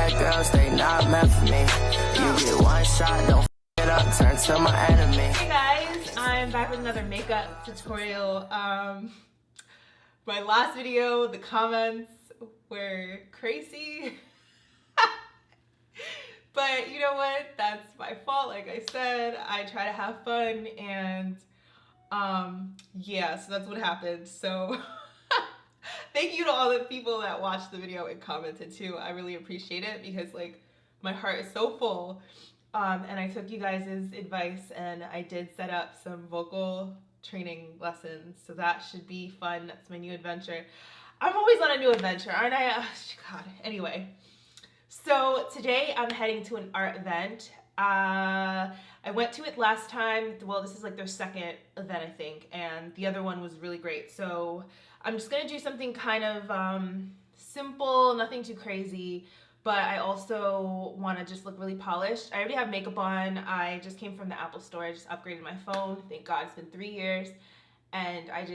like girls, they not meant for me. You get one shot, don't f it up, turn to my enemy. Hey guys, I'm back with another makeup tutorial. My last video, the comments were crazy. But you know what? That's my fault. Like I said, I try to have fun, and yeah, so that's what happened. So thank you to all the people that watched the video and commented too. I really appreciate it because like my heart is so full. And I took you guys' advice and I did set up some vocal training lessons. So that should be fun. That's my new adventure. I'm always on a new adventure, aren't I? Oh, God. Anyway, so today I'm heading to an art event. I went to it last time. Well, this is like their second event, I think. And the other one was really great. So I'm just going to do something kind of simple, nothing too crazy. But I also want to just look really polished. I already have makeup on. I just came from the Apple store. I just upgraded my phone. Thank God, it's been 3 years. And I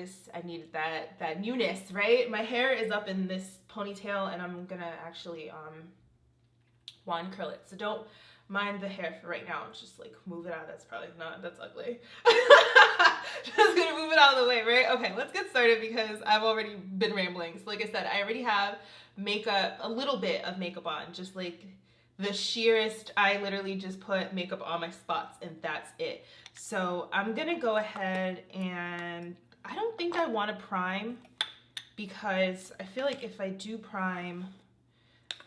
needed that newness, right? My hair is up in this ponytail and I'm gonna actually wand curl it. So don't mind the hair for right now. Just like move it out. That's probably not, that's ugly. Just gonna move it out of the way, right? Okay, let's get started because I've already been rambling. So like I said, I already have makeup, a little bit of makeup on, just like the sheerest. I literally just put makeup on my spots and that's it. So I'm gonna go ahead and I don't think I want to prime because I feel like if I do prime,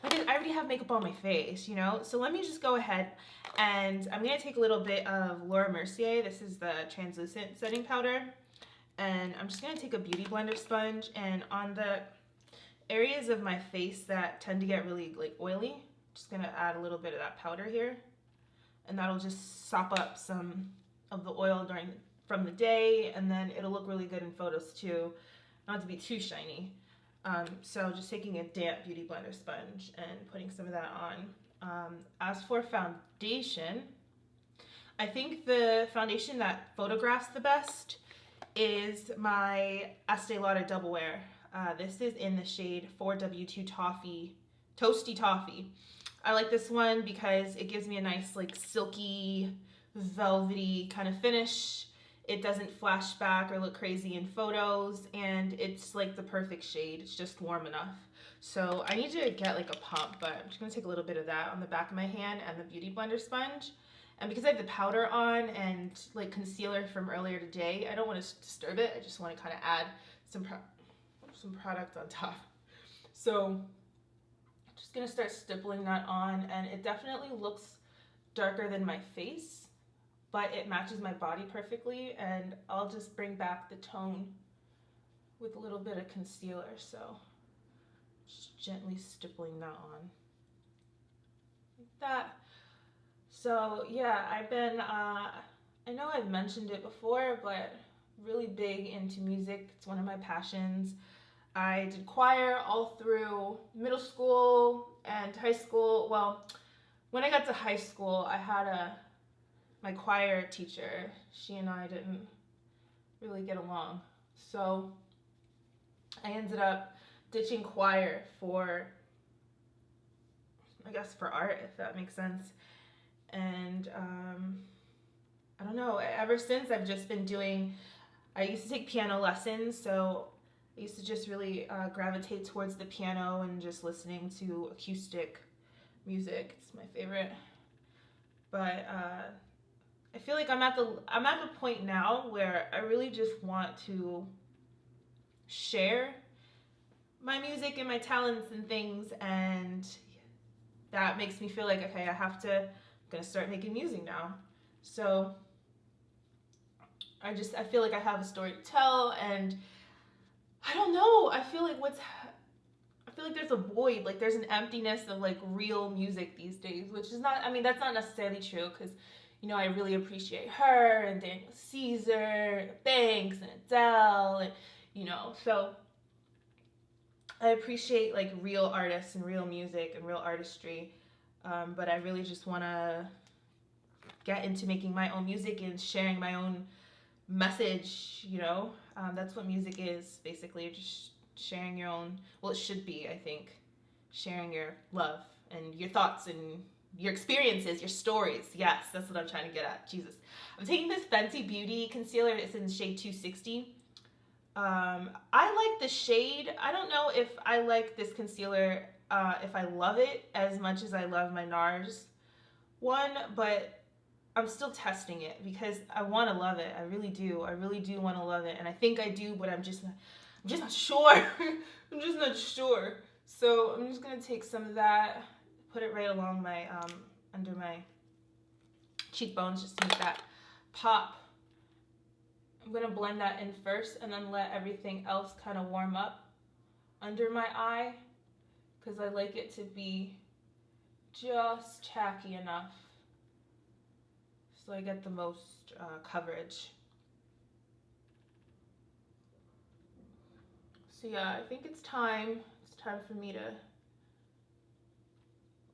I already have makeup on my face, you know? So let me just go ahead and I'm gonna take a little bit of Laura Mercier. This is the translucent setting powder. And I'm just gonna take a beauty blender sponge and on the areas of my face that tend to get really like oily, I'm just gonna add a little bit of that powder here, and that'll just sop up some of the oil from the day, and then it'll look really good in photos too, not to be too shiny. So just taking a damp beauty blender sponge and putting some of that on. As for foundation, I think the foundation that photographs the best is my Estee Lauder Double Wear. This is in the shade 4W2 Toasty Toffee. I like this one because it gives me a nice like silky, velvety kind of finish. It doesn't flash back or look crazy in photos, and it's like the perfect shade. It's just warm enough. So I need to get like a pump, but I'm just gonna take a little bit of that on the back of my hand and the beauty blender sponge. And because I have the powder on and like concealer from earlier today, I don't want to disturb it. I just want to kind of add some product on top. So I'm just gonna start stippling that on, and it definitely looks darker than my face, but it matches my body perfectly, and I'll just bring back the tone with a little bit of concealer. So just gently stippling that on like that. So yeah, I've been I know I've mentioned it before, but really big into music. It's one of my passions. I did choir all through middle school and high school. Well, when I got to high school, I had my choir teacher. She and I didn't really get along. So I ended up ditching choir for, I guess, for art, if that makes sense. And I don't know, ever since I've just been doing, I used to take piano lessons, so I used to just really gravitate towards the piano and just listening to acoustic music. It's my favorite. But I feel like I'm at the point now where I really just want to share my music and my talents and things, and that makes me feel like, okay, I'm gonna start making music now. So I feel like I have a story to tell, and I don't know, I feel like there's a void, like there's an emptiness of like real music these days, which is not, I mean, that's not necessarily true, because, you know, I really appreciate her and Daniel Caesar, Banks and Adele, and, you know, so I appreciate like real artists and real music and real artistry, but I really just want to get into making my own music and sharing my own message, you know. That's what music is, basically, just sharing your own, well, it should be, I think, sharing your love and your thoughts and your experiences, your stories. Yes, that's what I'm trying to get at. Jesus. I'm taking this Fenty Beauty concealer. It's in shade 260. I like the shade. I don't know if I like this concealer, if I love it as much as I love my NARS one, but I'm still testing it because I want to love it. I really do. I really do want to love it, and I think I do, but I'm just not sure. I'm just not sure. So I'm just gonna take some of that, put it right along my under my cheekbones just to make that pop. I'm gonna blend that in first and then let everything else kind of warm up under my eye because I like it to be just tacky enough so I get the most coverage. So yeah, I think it's time for me to,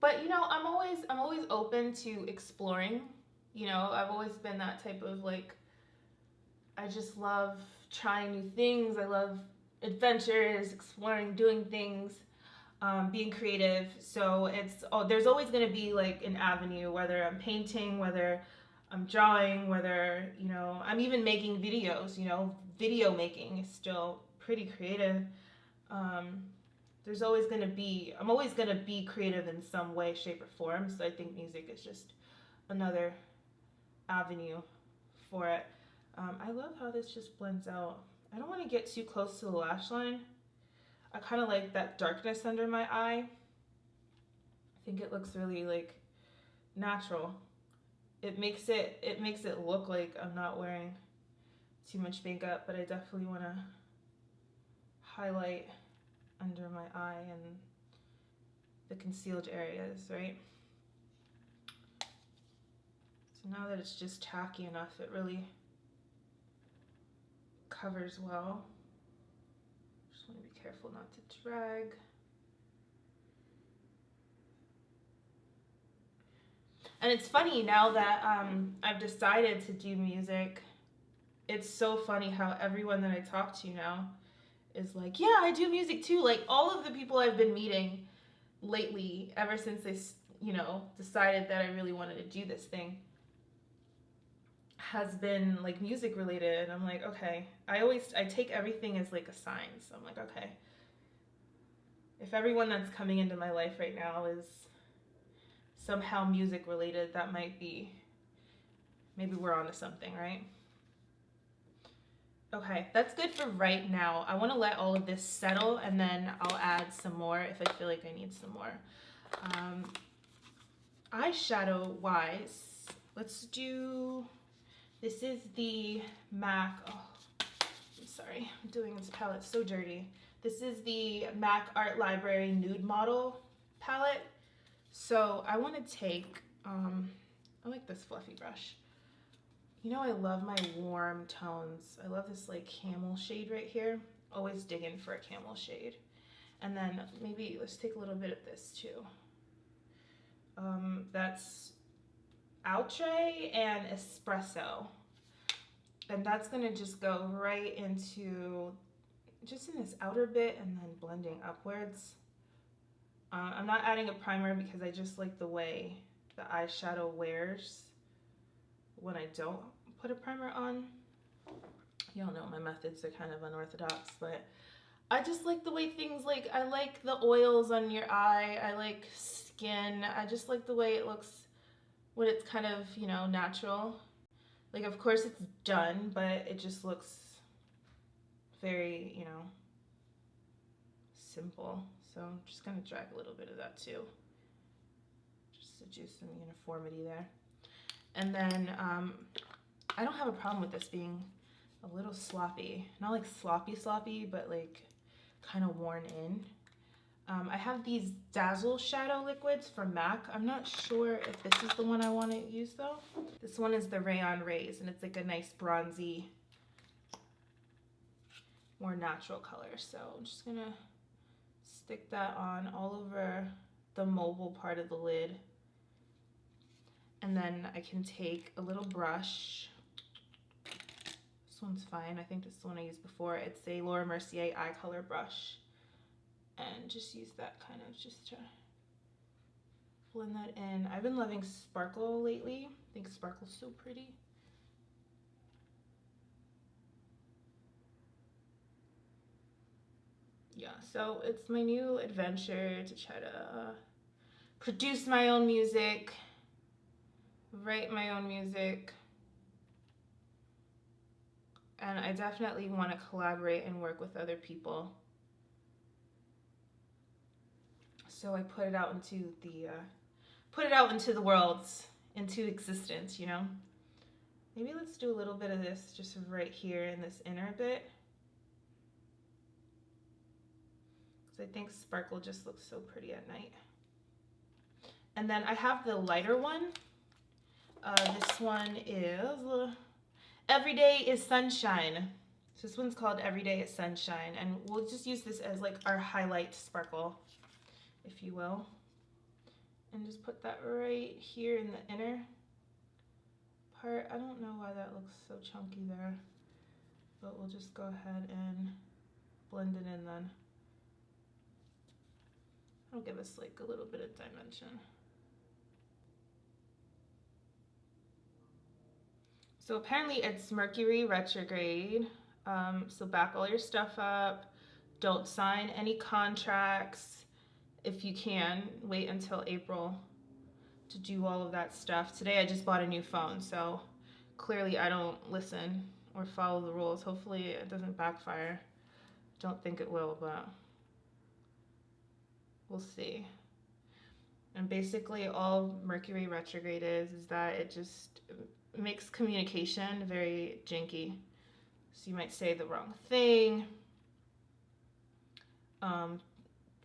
but you know, I'm always open to exploring. You know, I've always been that type of like, I just love trying new things. I love adventures, exploring, doing things, being creative. So there's always going to be like an avenue, whether I'm painting, whether I'm drawing, whether, you know, I'm even making videos. You know, video making is still pretty creative. There's always going to be, I'm always going to be creative in some way, shape, or form. So I think music is just another avenue for it. I love how this just blends out. I don't want to get too close to the lash line. I kind of like that darkness under my eye. I think it looks really like natural. It makes it look like I'm not wearing too much makeup, but I definitely want to highlight under my eye and the concealed areas, right? So now that it's just tacky enough, it really covers well. Just want to be careful not to drag. And it's funny now that I've decided to do music. It's so funny how everyone that I talk to now is like, yeah, I do music too. Like all of the people I've been meeting lately, ever since they, you know, decided that I really wanted to do this thing, has been like music related. And I'm like, okay, I take everything as like a sign. So I'm like, okay, if everyone that's coming into my life right now is somehow music related, that might be, maybe we're onto something, right? Okay, that's good for right now. I want to let all of this settle and then I'll add some more if I feel like I need some more. Eyeshadow wise, let's do, this is the MAC, oh, I'm sorry, I'm doing this palette so dirty. This is the MAC Art Library Nude Model palette. So I want to take, I like this fluffy brush. You know, I love my warm tones. I love this like camel shade right here. Always dig in for a camel shade. And then maybe let's take a little bit of this too. That's Outre and Espresso. And that's gonna just go right into, just in this outer bit and then blending upwards. I'm not adding a primer because I just like the way the eyeshadow wears when I don't put a primer on. Y'all know my methods are kind of unorthodox, but I just like the way things, like I like the oils on your eye, I like skin, I just like the way it looks when it's kind of, you know, natural. Like of course it's done, but it just looks very, you know, simple. So I'm just gonna drag a little bit of that too, just to do some uniformity there. And then I don't have a problem with this being a little sloppy. Not like sloppy, but like kind of worn in. I have these Dazzleshadow liquids from MAC. I'm not sure if this is the one I want to use though. This one is the Rayon Rays, and it's like a nice bronzy, more natural color. So I'm just gonna stick that on all over the mobile part of the lid. And then I can take a little brush. This one's fine. I think this is the one I used before. It's a Laura Mercier eye color brush. And just use that kind of just to blend that in. I've been loving Sparkle lately. I think Sparkle's so pretty. Yeah, so it's my new adventure to try to produce my own music, write my own music, and I definitely want to collaborate and work with other people. So I put it out into the world, into existence, you know. Maybe let's do a little bit of this just right here in this inner bit, because I think Sparkle just looks so pretty at night. And then I have the lighter one. This one is Every Day is Sunshine. So this one's called Every Day is Sunshine, and we'll just use this as like our highlight sparkle, if you will. And just put that right here in the inner part. I don't know why that looks so chunky there, but we'll just go ahead and blend it in then. It'll give us like a little bit of dimension. So apparently it's Mercury retrograde. So back all your stuff up. Don't sign any contracts. If you can, wait until April to do all of that stuff. Today I just bought a new phone, so clearly I don't listen or follow the rules. Hopefully it doesn't backfire. Don't think it will, but we'll see. And basically all Mercury retrograde is that it just makes communication very janky. So you might say the wrong thing.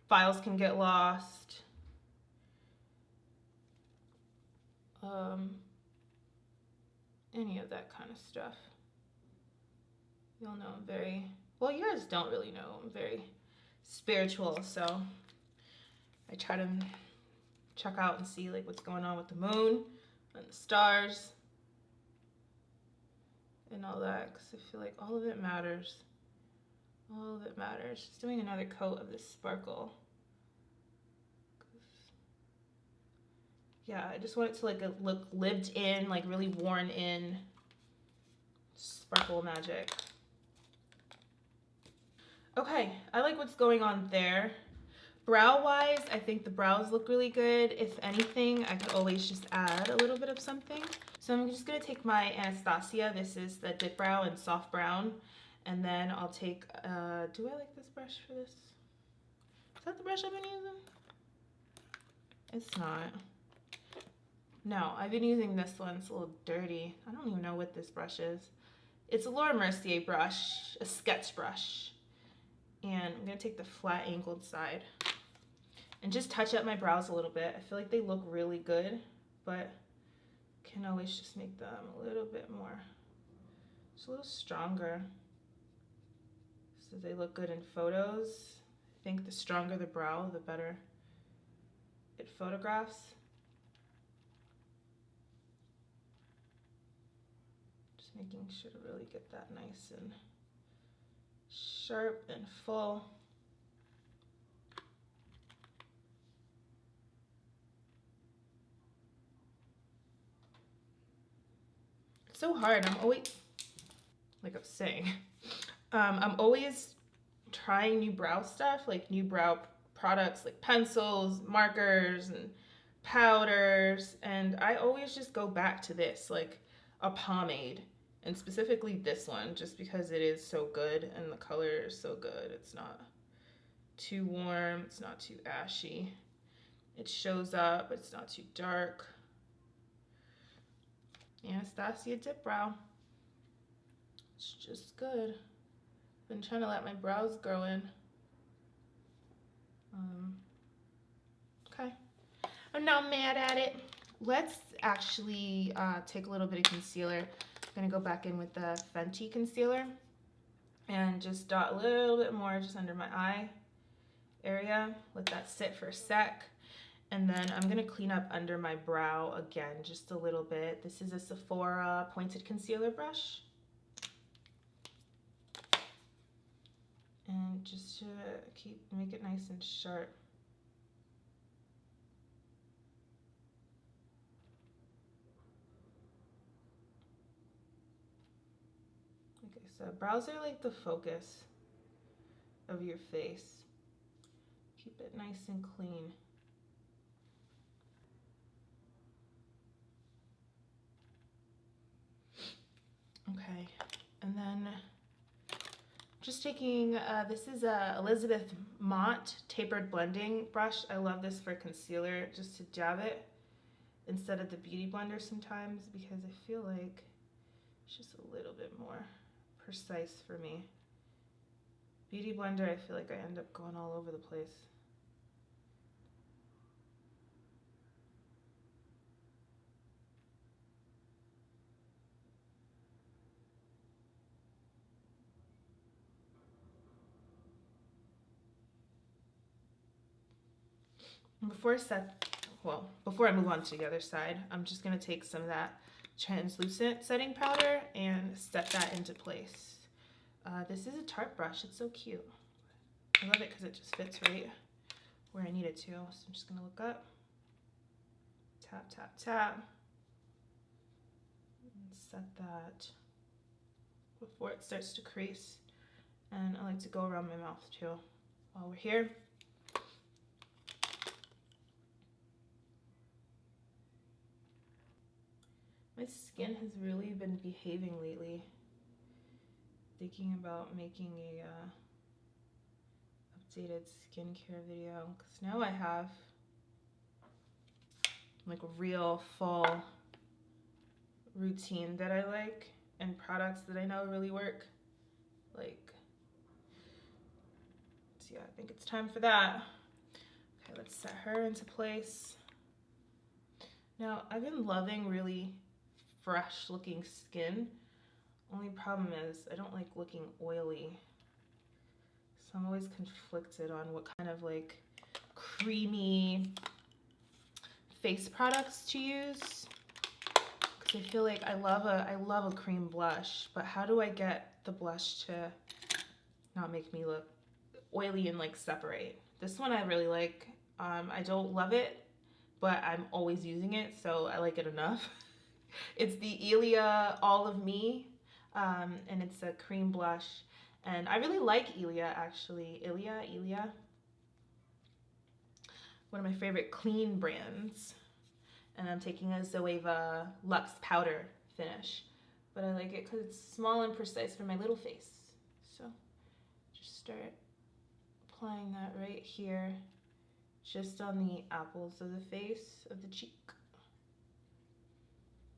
Files can get lost. Any of that kind of stuff. You'll know I'm very, well, you guys don't really know I'm very spiritual, so I try to check out and see like what's going on with the moon and the stars and all that, because I feel like all of it matters. All of it matters. Just doing another coat of this sparkle. Yeah, I just want it to like look lived in, like really worn in sparkle magic. Okay, I like what's going on there. Brow wise, I think the brows look really good. If anything, I could always just add a little bit of something. So I'm just gonna take my Anastasia. This is the Dip Brow in Soft Brown. And then I'll take, do I like this brush for this? Is that the brush I've been using? It's not. No, I've been using this one. It's a little dirty. I don't even know what this brush is. It's a Laura Mercier brush, a sketch brush. And I'm gonna take the flat angled side and just touch up my brows a little bit. I feel like they look really good, but can always just make them a little bit more, just a little stronger. So they look good in photos. I think the stronger the brow, the better it photographs. Just making sure to really get that nice and sharp and full. It's so hard. I'm always, like I was saying, I'm always trying new brow stuff, like new brow products like pencils, markers, and powders, and I always just go back to this, like a pomade, and specifically this one, just because it is so good and the color is so good. It's not too warm, it's not too ashy. It shows up, but it's not too dark. Anastasia Dip Brow. It's just good. Been trying to let my brows grow in. Okay, I'm not mad at it. Let's actually take a little bit of concealer. I'm gonna go back in with the Fenty concealer and just dot a little bit more just under my eye area. Let that sit for a sec. And then I'm gonna clean up under my brow again, just a little bit. This is a Sephora pointed concealer brush. And just to make it nice and sharp. Like I said, brows are like the focus of your face. Keep it nice and clean. Okay, and then just taking, this is a Elizabeth Mott tapered blending brush. I love this for concealer, just to dab it instead of the beauty blender sometimes, because I feel like it's just a little bit more precise for me. Beauty blender, I feel like I end up going all over the place. Before I move on to the other side, I'm just gonna take some of that translucent setting powder and set that into place. This is a Tarte brush. It's so cute. I love it because it just fits right where I need it to. So I'm just gonna look up, tap, tap, tap, and set that before it starts to crease. And I like to go around my mouth too while we're here. My skin has really been behaving lately. Thinking about making a updated skincare video, because now I have like a real full routine that I like and products that I know really work. Like, so yeah, I think it's time for that. Okay, let's set her into place. Now, I've been loving really fresh looking skin. Only problem is I don't like looking oily. So I'm always conflicted on what kind of like creamy face products to use. Because I feel like I love a cream blush, but how do I get the blush to not make me look oily and like separate? This one I really like. I don't love it, but I'm always using it, so I like it enough. It's the Ilia All of Me, and it's a cream blush. And I really like Ilia, actually. Ilia. One of my favorite clean brands. And I'm taking a Zoeva Luxe Powder finish. But I like it because it's small and precise for my little face. So just start applying that right here, just on the apples of the face, of the cheek.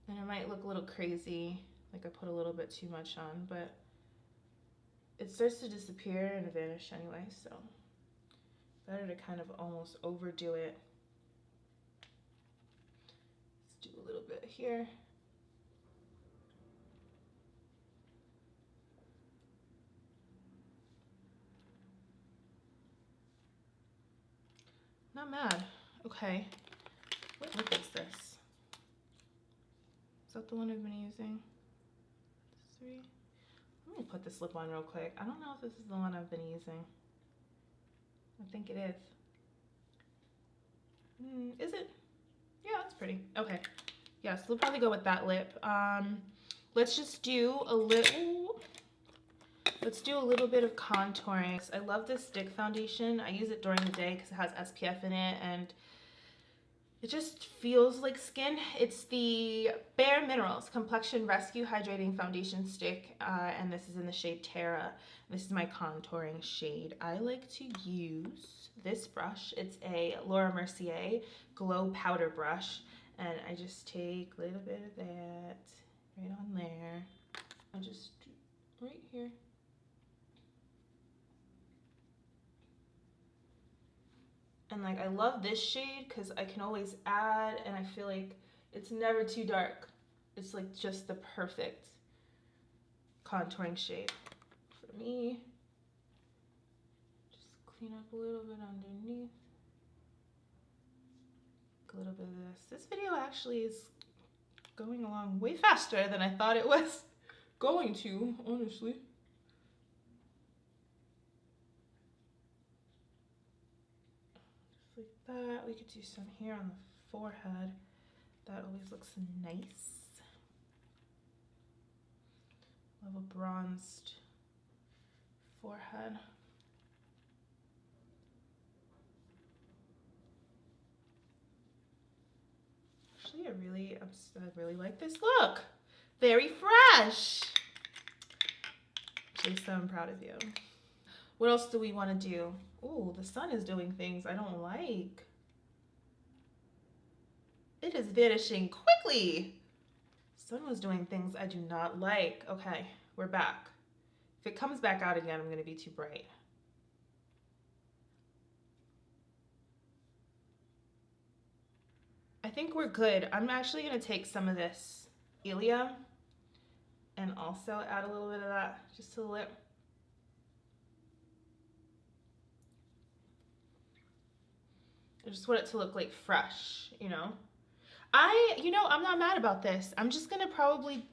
And it might look a little crazy, like I put a little bit too much on, but it starts to disappear and vanish anyway, so better to kind of almost overdo it. Let's do a little bit here. Not mad. Okay. What lip is this? Is that the one I've been using? Patisserie. Let me put this lip on real quick. I don't know if this is the one I've been using. I think it is. Is it? Yeah, it's pretty. Okay. Yeah, so we'll probably go with that lip. Let's just do a little. Let's do a little bit of contouring. I love this stick foundation. I use it during the day because it has SPF in it and it just feels like skin. It's the Bare Minerals Complexion Rescue Hydrating Foundation Stick, and this is in the shade Terra. This is my contouring shade. I like to use this brush. It's a Laura Mercier Glow Powder Brush, and I just take a little bit of that right on there. I just right here. And like I love this shade because I can always add, and I feel like it's never too dark. It's like just the perfect contouring shade for me. Just clean up a little bit underneath. A little bit of this. This video actually is going along way faster than I thought it was going to, honestly. That. We could do some here on the forehead. That always looks nice. Love a bronzed forehead. Actually, I really like this look. Very fresh. Jaleesa, I'm proud of you. What else do we want to do? Oh, the sun is doing things I don't like. It is vanishing quickly. Sun was doing things I do not like. Okay, we're back. If it comes back out again, I'm gonna be too bright. I think we're good. I'm actually gonna take some of this Ilia and also add a little bit of that just to the lip. I just want it to look like fresh, you know? I'm not mad about this. I'm just gonna probably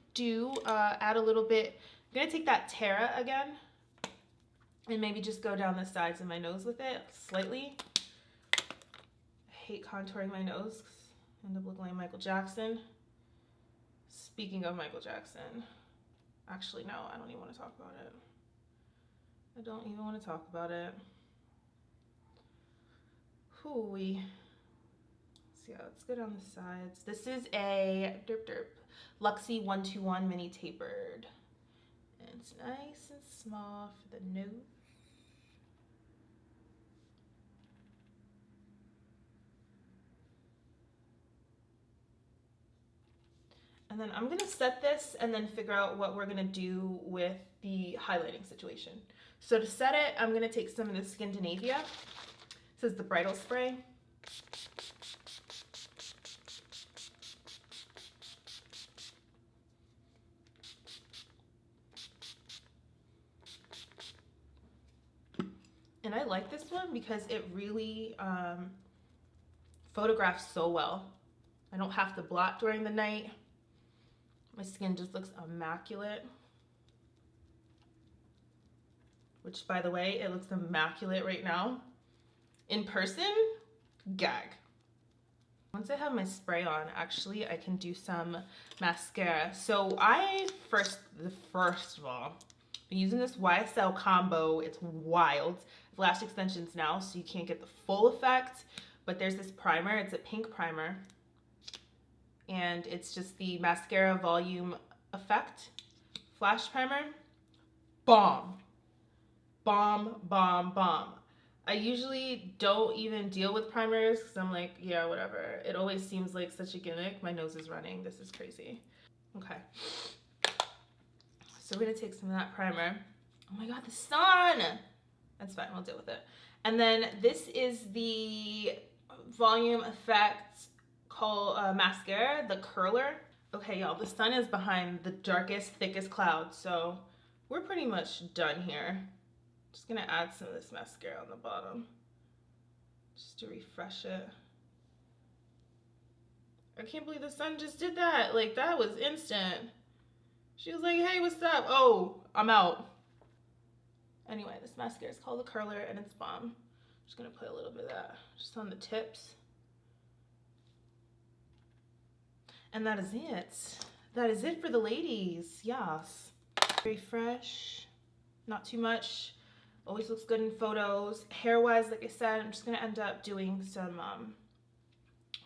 add a little bit. I'm gonna take that Terra again and maybe just go down the sides of my nose with it slightly. I hate contouring my nose. I end up looking like Michael Jackson. Speaking of Michael Jackson, actually, no, I don't even want to talk about it. I don't even want to talk about it. Hooey. So yeah, let's go down the sides. This is a Luxie 121 mini tapered. And it's nice and small for the nose. And then I'm gonna set this and then figure out what we're gonna do with the highlighting situation. So to set it, I'm gonna take some of the Skindinavia. This is the bridal spray. And I like this one because it really photographs so well. I don't have to blot during the night. My skin just looks immaculate. Which, by the way, it looks immaculate right now. In person, gag. Once I have my spray on, actually, I can do some mascara. So first of all, I'm using this YSL combo. It's wild. I have lash extensions now, so you can't get the full effect. But there's this primer. It's a pink primer. And it's just the Mascara Volume Effect Flash Primer. Bomb. Bomb, bomb, bomb. I usually don't even deal with primers because I'm like, yeah, whatever. It always seems like such a gimmick. My nose is running. This is crazy. Okay. So we're going to take some of that primer. Oh my God, the sun. That's fine. We'll deal with it. And then this is the Volume Effect called mascara, the curler. Okay, y'all, the sun is behind the darkest, thickest cloud. So we're pretty much done here. Just gonna add some of this mascara on the bottom just to refresh it. I can't believe the sun just did that. Like, that was instant. She was like, hey, what's up? Oh, I'm out. Anyway, this mascara is called the curler and it's bomb. I'm just gonna put a little bit of that just on the tips. And that is it. That is it for the ladies. Yes. Very fresh, not too much. Always looks good in photos. Hair-wise, like I said, I'm just gonna end up doing some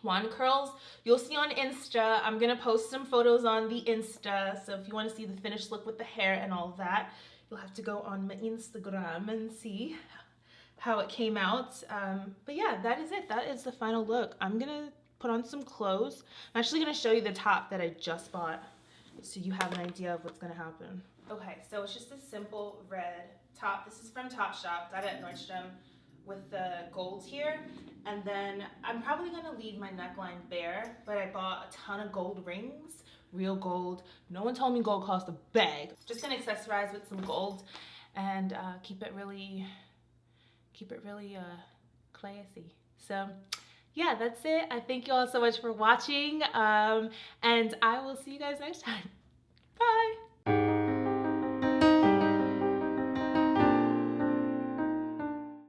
wand curls. You'll see on Insta. I'm gonna post some photos on the Insta. So if you wanna see the finished look with the hair and all of that, you'll have to go on my Instagram and see how it came out. But yeah, that is it. That is the final look. I'm gonna put on some clothes. I'm actually gonna show you the top that I just bought so you have an idea of what's gonna happen. Okay, so it's just a simple red top. This is from Topshop, got it at Nordstrom with the gold here. And then I'm probably gonna leave my neckline bare, but I bought a ton of gold rings, real gold. No one told me gold cost a bag. Just gonna accessorize with some gold and keep it really classy. So yeah, that's it. I thank you all so much for watching, and I will see you guys next time. Bye.